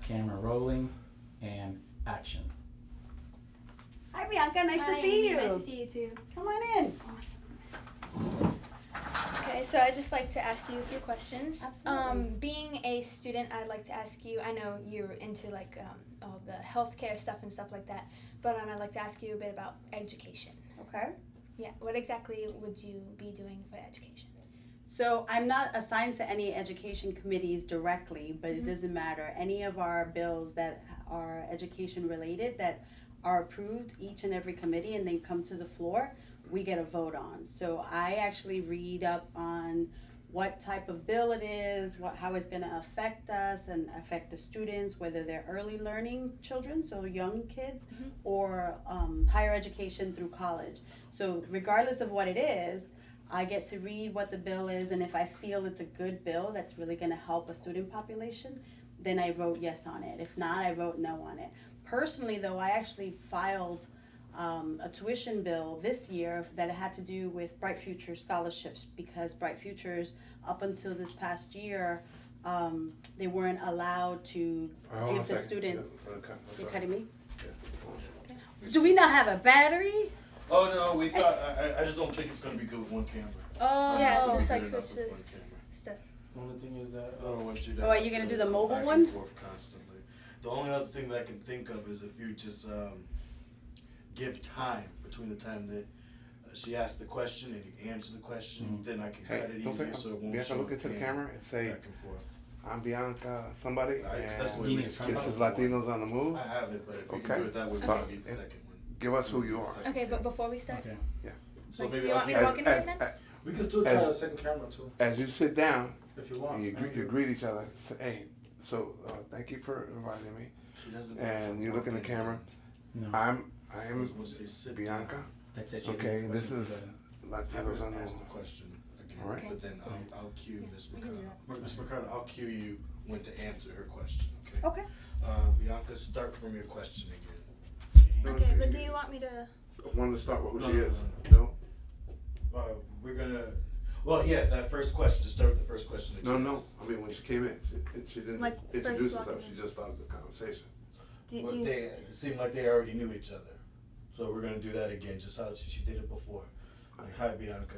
Camera rolling and action. Hi Bianca, nice to Hi, see you. Nice to see you too. Come on in. Awesome. Okay, so I'd just like to ask you a few questions. Absolutely. Being a student, I'd like to ask you, I know you're into like all the healthcare stuff and stuff like that, but I'd like to ask you a bit about education. Okay. Yeah, what exactly would you be doing for education? So I'm not assigned to any education committees directly, but it doesn't matter. Any of our bills that are education related that are approved, each and every committee, and then come to the floor, we get a vote on. So I actually read up on what type of bill it is, how it's gonna affect us and affect the students, whether they're early learning children, so young kids, or higher education through college. So regardless of what it is, I get to read what the bill is, and if I feel it's a good bill that's really gonna help a student population, then I vote yes on it. If not, I vote no on it. Personally though, I actually filed a tuition bill this year that had to do with Bright Futures scholarships, because Bright Futures, up until this past year, they weren't allowed to give the students. You're cutting me? Do we not have a battery? Oh no, we thought. I just don't think it's gonna be good with one camera. Oh, Yeah, no. just like Good enough switch with the one camera. stuff. Only thing is that I don't want you to. Oh, are you gonna do the mobile back one? and forth constantly. The only other thing that I can think of is if you just give time between the time that she asks the question and you answer the question, then I can Hey, cut it don't say, easier so it won't Bianca, show look into the camera and say, back and forth. I'm Bianca somebody, That's the way and we this just is Latinos on the Move. I have it, but if we Okay. can do it that way, we Start. can get the second one. Give us who you are. Okay, but before we start, okay. So like, do maybe you I'll want me give to you- walk into it then? We can still try As- the second camera too, as you sit down if you want. and you greet each other, say, hey, so thank you for inviting me. She doesn't- And you look in the camera. No. I am Once they sit Bianca. That's it. Okay, this is Have Latinos her on the ask the Move. question again, All right. but then I'll cue Ms. we can do McCarter. Ms. McCarter, I'll cue you when to answer her question, okay? Okay. Bianca, start from your question again. Okay, but do you want me to? Want to start with who No, she no, is? no. No? We're gonna, well, yeah, that first question, just start with the first question that No, you no. asked. I mean, when she came in, she didn't Like, first introduce walking herself. in. She just started the conversation. Do Well, you? it seemed like they already knew each other. So we're gonna do that again, just how she did it before. Like, hi Bianca,